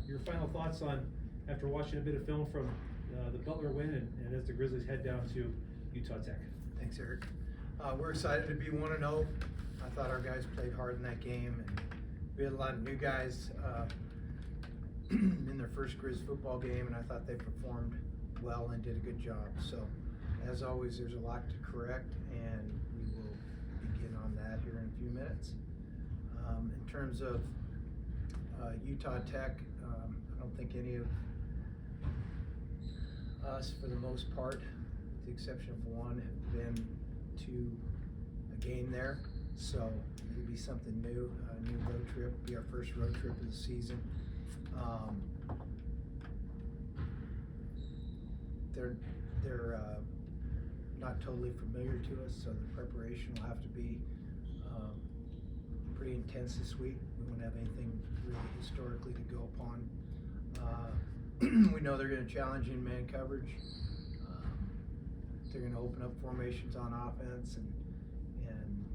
your final thoughts on, after watching a bit of film from the Butler win and as the Grizzlies head down to Utah Tech. Thanks, Eric. We're excited to be 1-0. I thought our guys played hard in that game, and we had a lot of new guys in their first Grizz football game, and I thought they performed well and did a good job. So, as always, there's a lot to correct, and we will begin on that here in a few minutes. In terms of Utah Tech, I don't think any of us, for the most part, with the exception of one, have been to a game there. So it'll be something new, a new road trip, be our first road trip of the season. They're not totally familiar to us, so the preparation will have to be pretty intense this week. We won't have anything really historically to go upon. We know they're going to challenge in man coverage. They're going to open up formations on offense, and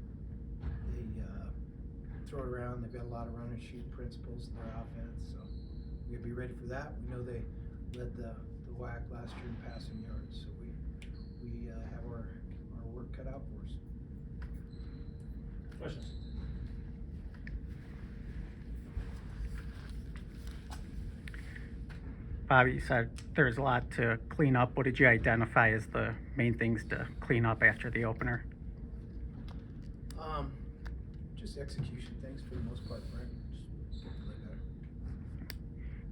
they throw it around. They've got a lot of run and shoot principles in their offense, so we're going to be ready for that. We know they led the WAC last year in passing yards, so we have our work cut out for us. Questions? Bobby, you said there's a lot to clean up. What did you identify as the main things to clean up after the opener? Just execution things for the most part, Frank. Just play better.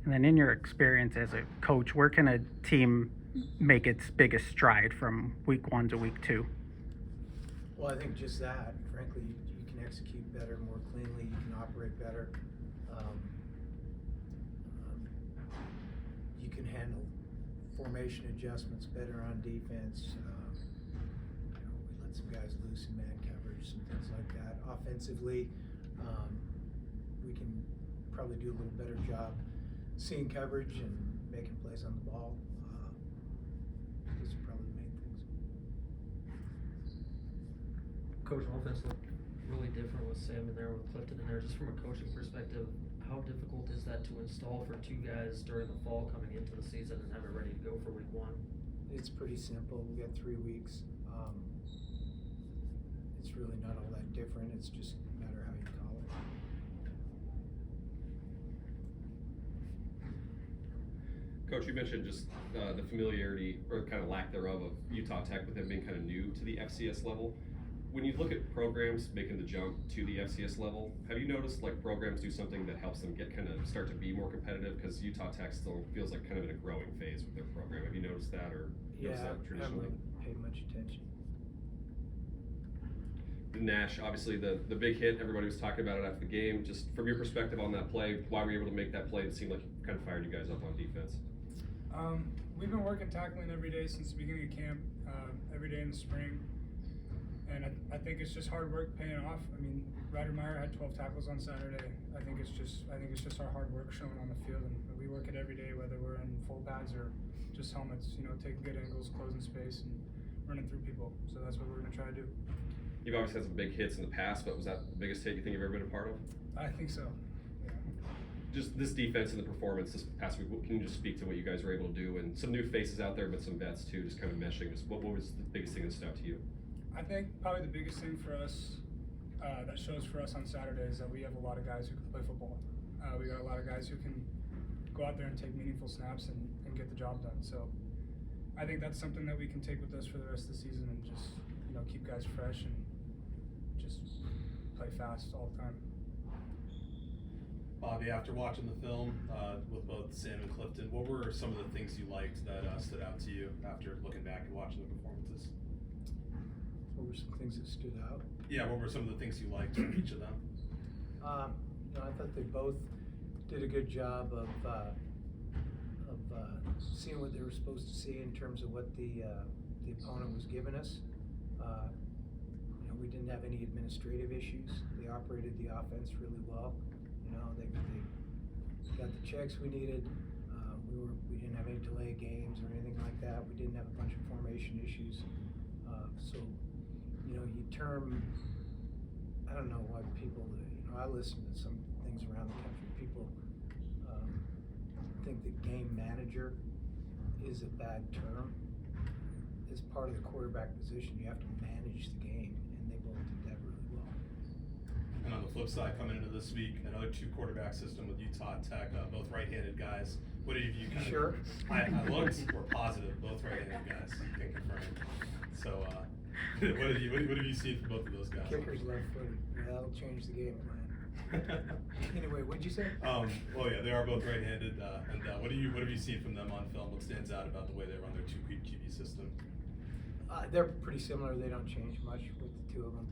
And then in your experience as a coach, where can a team make its biggest stride from week 1 to week 2? Well, I think just that. Frankly, you can execute better, more cleanly. You can operate better. You can handle formation adjustments better on defense. We let some guys loose in man coverage, some things like that. Offensively, we can probably do a little better job seeing coverage and making plays on the ball. Those are probably the main things. Coach, offense looked really different with Sam in there, with Clifton in there. Just from a coaching perspective, how difficult is that to install for two guys during the fall coming into the season and have it ready to go for week 1? It's pretty simple. We got 3 weeks. It's really not all that different. It's just a matter of how you call it. Coach, you mentioned just the familiarity or kind of lack thereof of Utah Tech with them being kind of new to the FCS level. When you look at programs making the jump to the FCS level, have you noticed like programs do something that helps them get kind of start to be more competitive? Because Utah Tech still feels like kind of in a growing phase with their program. Have you noticed that or noticed that traditionally? I haven't paid much attention. Nash, obviously the big hit, everybody was talking about it after the game. Just from your perspective on that play, why were you able to make that play? It seemed like it kind of fired you guys up on defense. We've been working tackling every day since the beginning of camp, every day in the spring. And I think it's just hard work paying off. I mean, Ryder Meyer had 12 tackles on Saturday. I think it's just our hard work showing on the field, and we work it every day, whether we're in full pads or just helmets. Taking good angles, closing space, and running through people. So that's what we're going to try to do. You've obviously had some big hits in the past, but was that the biggest hit you think you've ever been a part of? I think so. Yeah. Just this defense and the performance this past week, can you just speak to what you guys were able to do? And some new faces out there, but some vets too, just kind of meshing. Just what was the biggest thing that stood out to you? I think probably the biggest thing for us that shows for us on Saturday is that we have a lot of guys who can play football. We got a lot of guys who can go out there and take meaningful snaps and get the job done. So I think that's something that we can take with us for the rest of the season and just keep guys fresh and just play fast all the time. Bobby, after watching the film with both Sam and Clifton, what were some of the things you liked that stood out to you after looking back and watching the performances? What were some things that stood out? Yeah, what were some of the things you liked from each of them? I thought they both did a good job of seeing what they were supposed to see in terms of what the opponent was giving us. We didn't have any administrative issues. They operated the offense really well. They got the checks we needed. We didn't have any delay games or anything like that. We didn't have a bunch of formation issues. So you term, I don't know why people, I listen to some things around the country. People think the game manager is a bad term. As part of the quarterback position, you have to manage the game, and they both did that really well. And on the flip side, coming into this week, another 2-quarterback system with Utah Tech, both right-handed guys. What have you kind of? Sure. I looked, we're positive, both right-handed guys, can confirm. So, what have you seen from both of those guys? Kicker's left-footed. Yeah, that'll change the game plan. Anyway, what'd you say? Well, yeah, they are both right-handed, and what have you seen from them on film? What stands out about the way they run their 2 QB system? They're pretty similar. They don't change much with the two of them.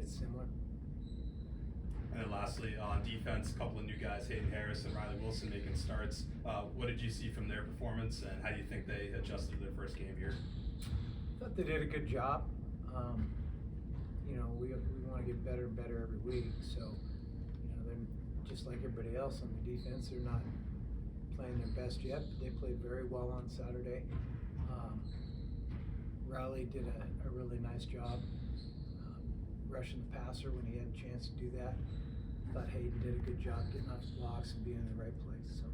It's similar. And then lastly, on defense, a couple of new guys, Hayden Harris and Riley Wilson making starts. What did you see from their performance, and how do you think they adjusted to their first game here? I thought they did a good job. We want to get better and better every week. So, they're just like everybody else on the defense. They're not playing their best yet, but they played very well on Saturday. Riley did a really nice job rushing the passer when he had a chance to do that. Thought Hayden did a good job getting off the blocks and being in the right place. So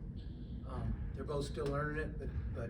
they're both still learning it, but